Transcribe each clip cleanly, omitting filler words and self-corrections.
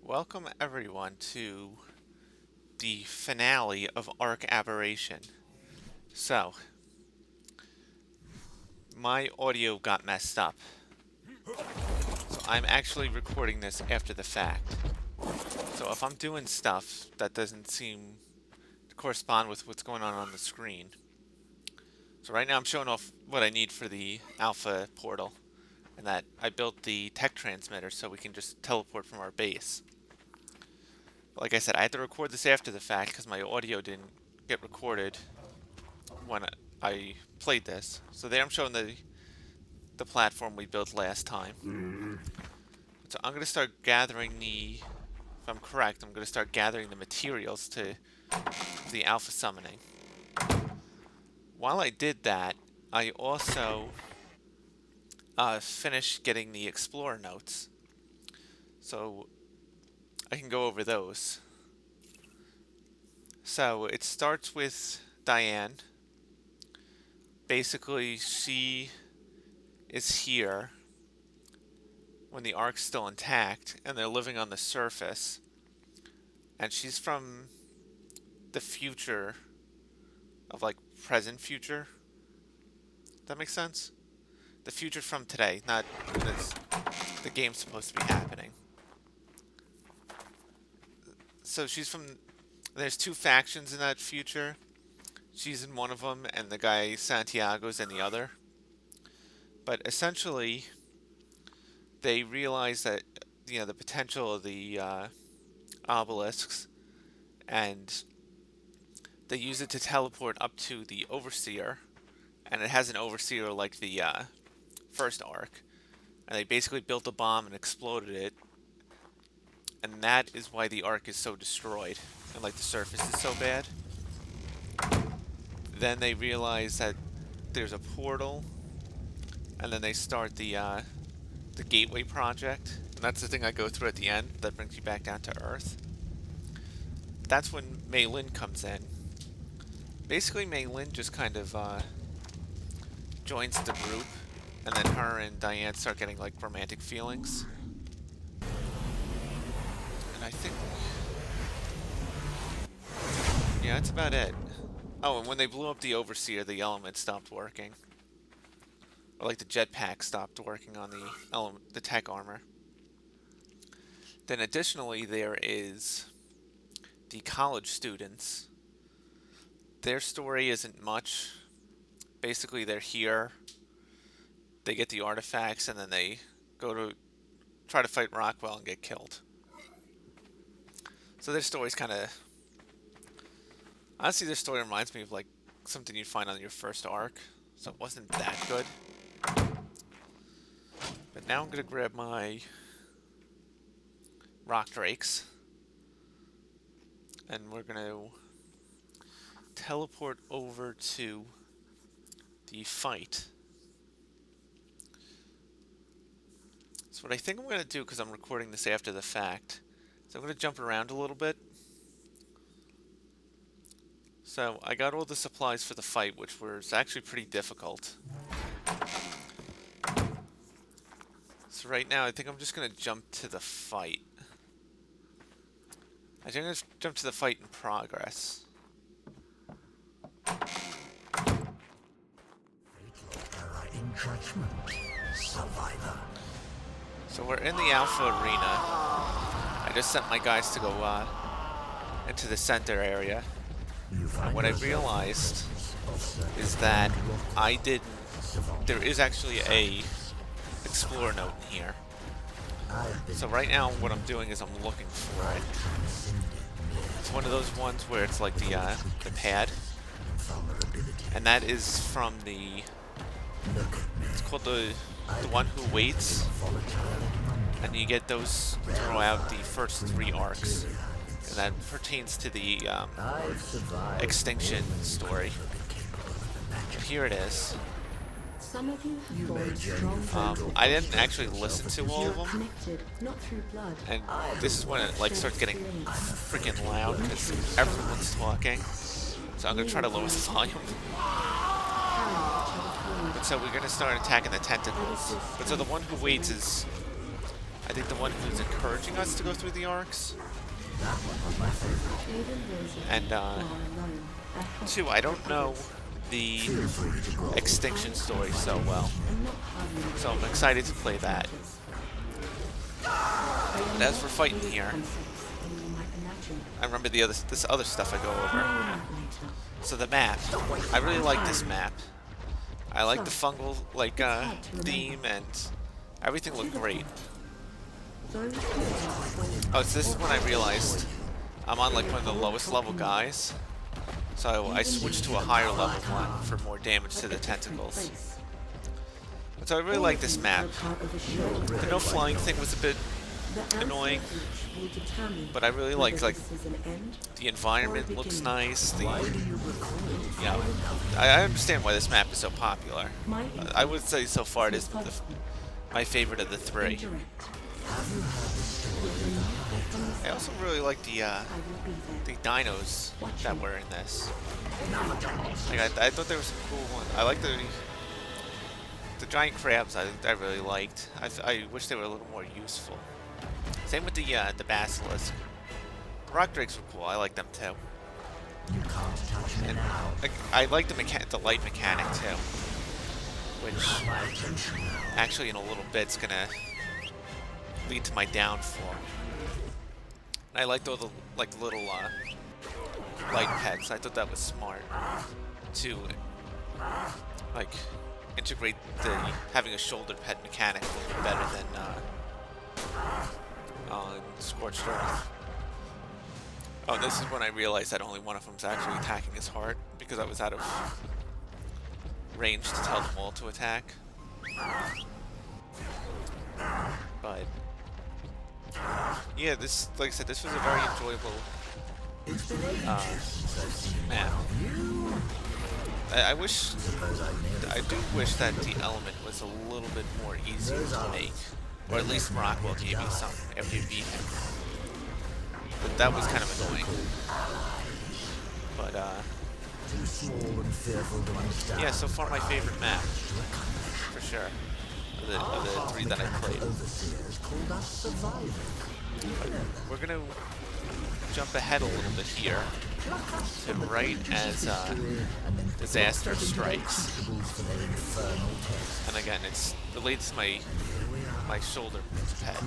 Welcome everyone to the finale of Ark Aberration. So, my audio got messed up. So I'm actually recording this after the fact. So if I'm doing stuff that doesn't seem to correspond with what's going on the screen. So right now I'm showing off what I need for the alpha portal. And that I built the tech transmitter so we can just teleport from our base. Like I said, I had to record this after the fact because my audio didn't get recorded when I played this. So there I'm showing the platform we built last time. So I'm going to start gathering if I'm correct, I'm going to start gathering the materials to the alpha summoning. While I did that, I also finished getting the explorer notes. So I can go over those. So it starts with Diane. Basically, she is here when the Ark's still intact, and they're living on the surface. And she's from the future of, like, present future. That makes sense? The future from today, not when the game's supposed to be happening. So she's from... There's two factions in that future. She's in one of them, and the guy Santiago's in the other. But essentially, they realize that, the potential of the obelisks, and they use it to teleport up to the Overseer, and it has an Overseer like the first Ark, and they basically built a bomb and exploded it, and that is why the Ark is so destroyed, and like the surface is so bad. Then they realize that there's a portal, and then they start the Gateway project, and that's the thing I go through at the end that brings you back down to Earth. That's when Mei Lin comes in. Basically, Mei Lin just kind of joins the group, and then her and Diane start getting like romantic feelings. And I think, yeah, that's about it. Oh, and when they blew up the Overseer, the element stopped working. Or like the jetpack stopped working on the tech armor. Then additionally, there is the college students. Their story isn't much. Basically, they're here. They get the artifacts, and then they go to try to fight Rockwell and get killed. So their story's kind of... Honestly, their story reminds me of like something you'd find on your first Ark. So it wasn't that good. But now I'm going to grab my rock drakes. And we're going to teleport over to the fight. So what I think I'm going to do, because I'm recording this after the fact, so I'm going to jump around a little bit. So I got all the supplies for the fight, which was actually pretty difficult. So right now, I think I'm just going to jump to the fight. I think I'm going to jump to the fight in progress. In judgment, survivor. So we're in the Alpha Arena. I just sent my guys to go into the center area. And what I realized is that there is actually a Explorer note in here. So right now what I'm doing is I'm looking for it. It's one of those ones where it's like the pad. And that is from it's called the one who waits. And you get those throughout the first 3 arcs. And that pertains to the extinction story. And here it is. Some of you have strong I didn't actually listen to all of them. And this is when it like starts getting freaking loud because everyone's talking. So I'm gonna try to lower the volume. But so we're gonna start attacking the tentacles. But so the one who waits is I think the one who's encouraging us to go through the arcs. And, two, I don't know the extinction story so well. So I'm excited to play that. But as we're fighting here, I remember this other stuff I go over. So the map, I really like this map. I like the fungal theme, and everything looked great. Oh, so this is when I realized I'm on like one of the lowest level guys. So I switched to a higher level one for more damage to the tentacles. So I really like this map. The no flying thing was a bit annoying, but I really like the environment looks nice. I understand why this map is so popular. I would say so far it is my favorite of the three. I also really like the dinos that were in this. Like I thought there was some cool ones. I like the giant crabs. I really liked. I wish they were a little more useful. Same with the basilisk. Rock drakes were cool. I like them too. And I like the light mechanic too, which actually in a little bit's gonna lead to my downfall. And I liked all the little light pets. I thought that was smart to integrate having a shoulder pet mechanic a little bit better than Scorched Earth. Oh, this is when I realized that only one of them's actually attacking his heart, because I was out of range to tell them all to attack. But yeah, this, like I said, this was a very enjoyable map. I do wish that the element was a little bit more easier to make, or at least Rockwell gave you some after you beat him. But that was kind of annoying. But yeah, so far my favorite map, for sure, of the three that I played. But we're gonna jump ahead a little bit here to right as disaster strikes. And again, it's related to my shoulder pad.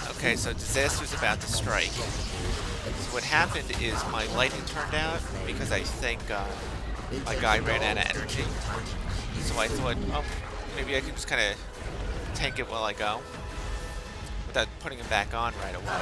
Okay, so disaster's about to strike. So what happened is my lighting turned out because I think my guy ran out of energy. So I thought, oh, maybe I can just kind of tank it while I go, without putting it back on right away.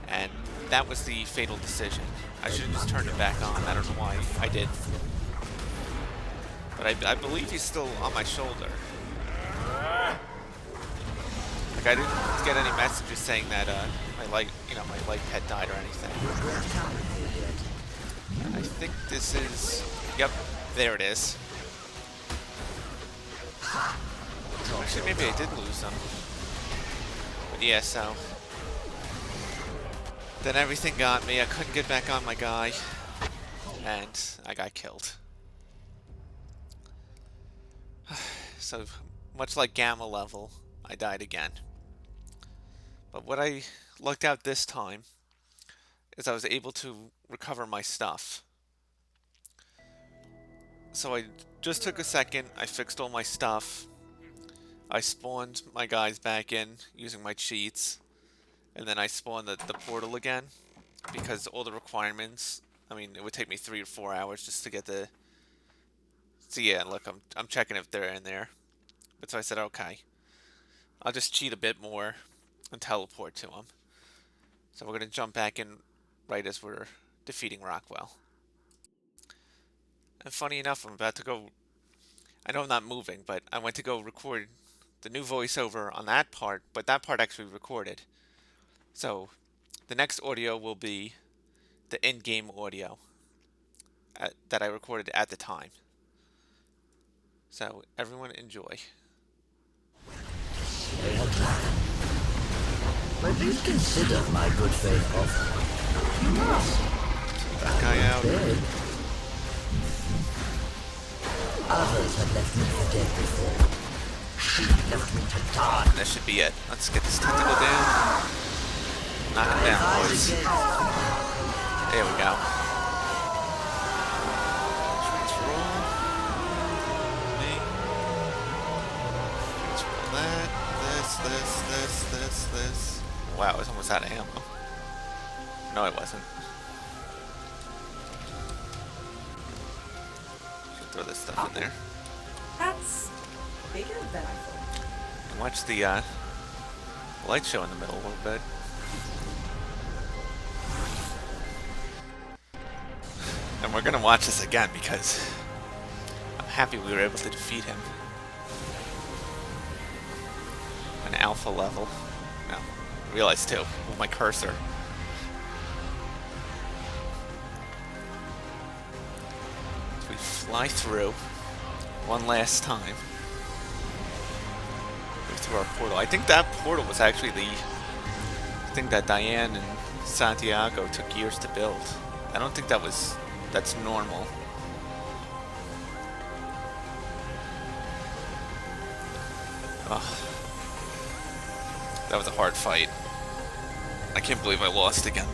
And that was the fatal decision. I should have just turned it back on. I don't know why I did. But I believe he's still on my shoulder. Like, I didn't get any messages saying that my light pet died or anything. And I think this is, yep, there it is. Actually, maybe I did lose them. But yeah, so then everything got me. I couldn't get back on my guy, and I got killed. So much like Gamma level, I died again. But what I lucked out this time is I was able to recover my stuff. So I just took a second, I fixed all my stuff, I spawned my guys back in using my cheats, and then I spawned the portal again, because all the requirements, I mean, it would take me 3 or 4 hours just to get the... So yeah, look, I'm checking if they're in there. But so I said, okay, I'll just cheat a bit more and teleport to them. So we're going to jump back in right as we're defeating Rockwell. And funny enough, I'm about to go... I know I'm not moving, but I went to go record the new voiceover on that part, but that part actually recorded. So the next audio will be the in-game audio that I recorded at the time. So everyone enjoy. Please consider my good faith offer. You must. That guy out. Others had left me for dead before. She left me to die. That should be it. Let's get this tentacle down. Knock him down, boys. There we go. Transroll. Me. Transroll that. This. Wow, I was almost out of ammo. No, I wasn't. Should throw this stuff in there. That's bigger than I thought. And watch the light show in the middle a little bit. And we're gonna watch this again because I'm happy we were able to defeat him. An alpha level. No, I realized too with my cursor. So we fly through one last time. Go through our portal. I think that portal was actually the thing that Diane and Santiago took years to build. I don't think that's normal. Ugh. That was a hard fight. I can't believe I lost again,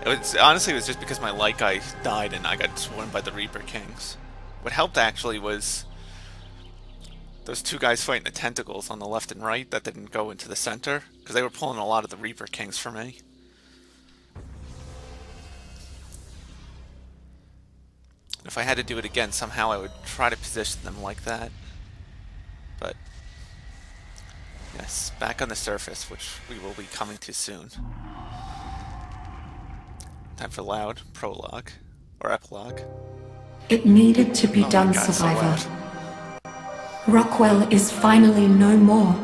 but honestly it was just because my light guy died and I got swarmed by the Reaper Kings. What helped actually was those two guys fighting the tentacles on the left and right that didn't go into the center, because they were pulling a lot of the Reaper Kings for me. If I had to do it again, somehow I would try to position them like that. But yes, back on the surface, which we will be coming to soon. Time for loud prologue or epilogue. It needed to be Oh my done, God, so survivor. loud. Rockwell is finally no more,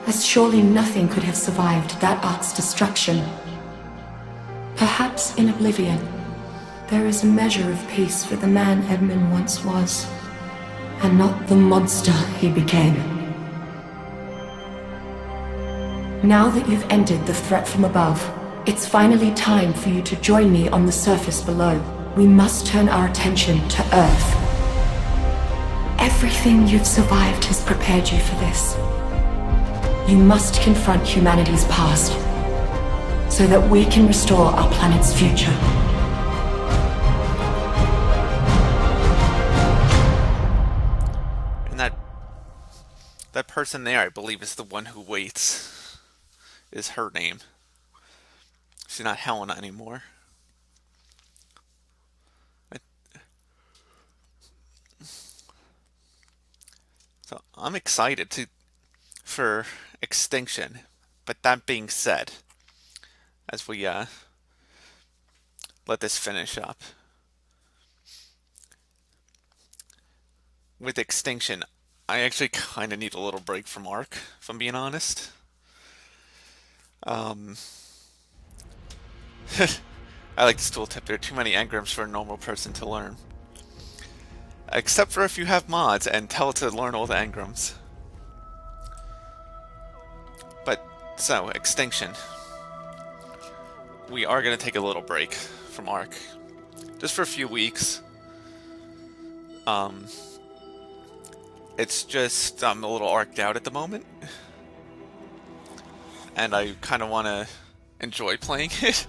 as surely nothing could have survived that Ark's destruction. Perhaps in oblivion, there is a measure of peace for the man Edmund once was, and not the monster he became. Now that you've ended the threat from above, it's finally time for you to join me on the surface below. We must turn our attention to Earth. Everything you've survived has prepared you for this. You must confront humanity's past, so that we can restore our planet's future. And that person there, I believe, is the one who waits. Is her name. She's not Helena anymore. So I'm excited for Extinction. But that being said, as we let this finish up, with Extinction, I actually kind of need a little break from Ark, if I'm being honest. I like this tooltip. There are too many engrams for a normal person to learn. Except for if you have mods and tell it to learn all the engrams. But, so, Extinction. We are going to take a little break from Ark. Just for a few weeks. It's just, I'm a little arked out at the moment. And I kind of want to enjoy playing it.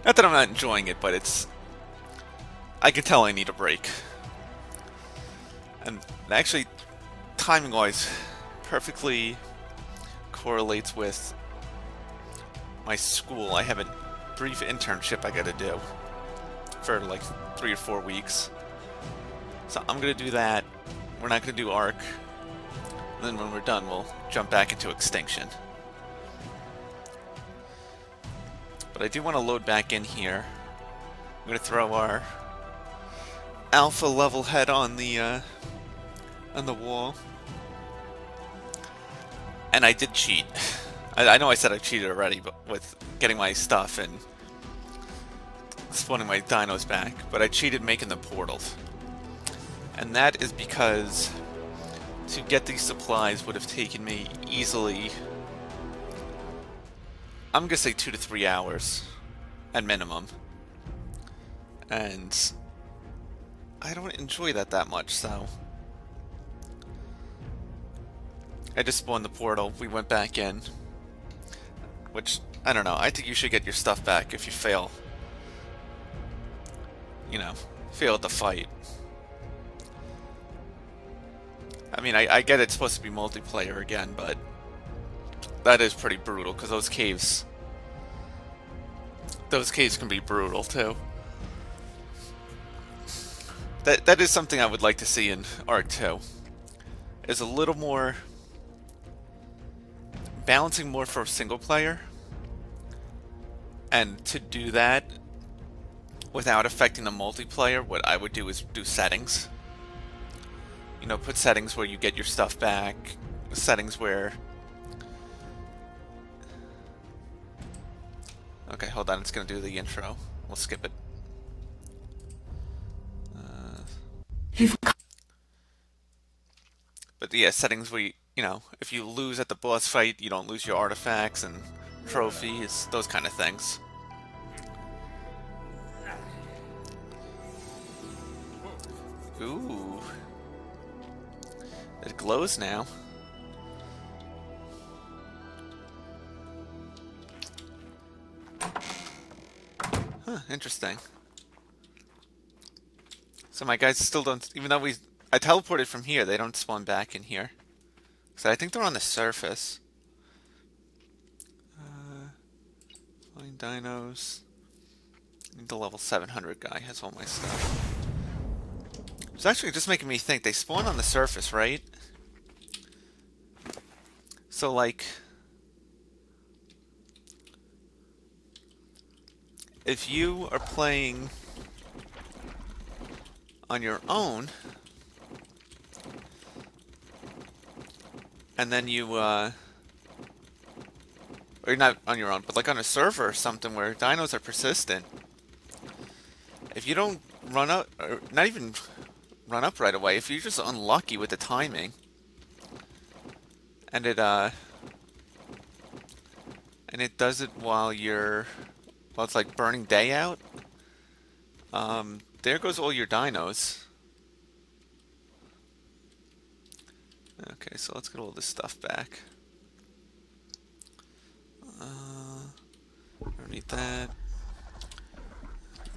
Not that I'm not enjoying it, but it's... I can tell I need a break. And actually, timing-wise, perfectly correlates with my school. I have a brief internship I gotta do for like 3 or 4 weeks. So I'm gonna do that. We're not gonna do Ark. And then when we're done, we'll jump back into Extinction. But I do want to load back in here. I'm gonna throw our alpha level head on the wall. And I did cheat. I know I said I cheated already, but with getting my stuff and spawning my dinos back, but I cheated making the portals. And that is because to get these supplies would have taken me easily, I'm gonna say 2 to 3 hours at minimum. And I don't enjoy that much, so... I just spawned the portal, we went back in. Which, I don't know, I think you should get your stuff back if you fail. You know, fail at the fight. I mean, I get it's supposed to be multiplayer again, but... that is pretty brutal, because those caves... those caves can be brutal, too. That is something I would like to see in Ark 2. Is a little more... balancing more for single player. And to do that without affecting the multiplayer, what I would do is do settings. You know, put settings where you get your stuff back. Settings where... okay, hold on, it's going to do the intro. We'll skip it. You've But yeah, settings where, you know, if you lose at the boss fight, you don't lose your artifacts and trophies, those kind of things. Ooh. It glows now. Huh, interesting. So my guys still don't, even though I teleported from here, they don't spawn back in here. So I think they're on the surface. Flying dinos. The level 700 guy has all my stuff. It's actually just making me think, they spawn on the surface, right? So like... if you are playing on your own, and then you, or you're not on your own, but like on a server or something where dinos are persistent, if you don't run up, or not even run up right away, if you're just unlucky with the timing, and it does it while you're, well, it's like burning day out, there goes all your dinos. Okay, so let's get all this stuff back. Don't need that.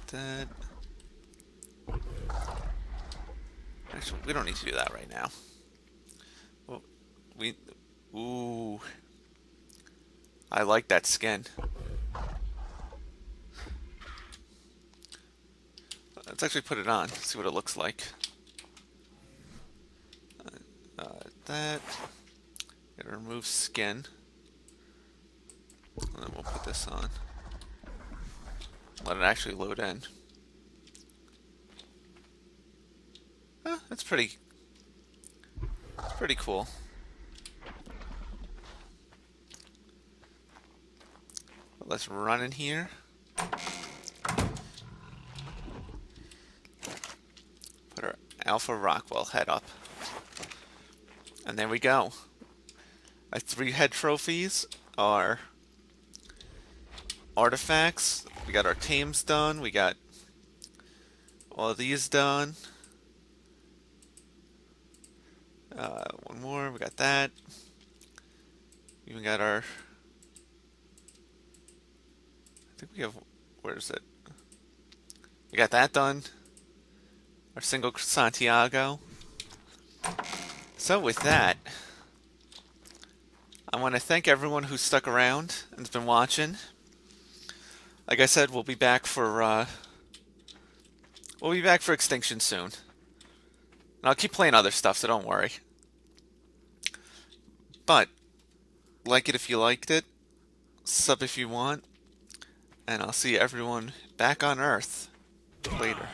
That. Actually, we don't need to do that right now. Well, ooh. I like that skin. Let's actually put it on, see what it looks like. That. Gotta remove skin. And then we'll put this on. Let it actually load in. That's pretty cool. Let's run in here. Put our Alpha Rockwell head up. And there we go. Our 3 head trophies are artifacts. We got our tames done. We got all of these done. One more. We got that. Even got our... I think we have... where is it? We got that done. Our single Santiago. So with that, I want to thank everyone who stuck around and has been watching. Like I said, we'll be back for Extinction soon. And I'll keep playing other stuff, so don't worry. But like it if you liked it, sub if you want, and I'll see everyone back on Earth later.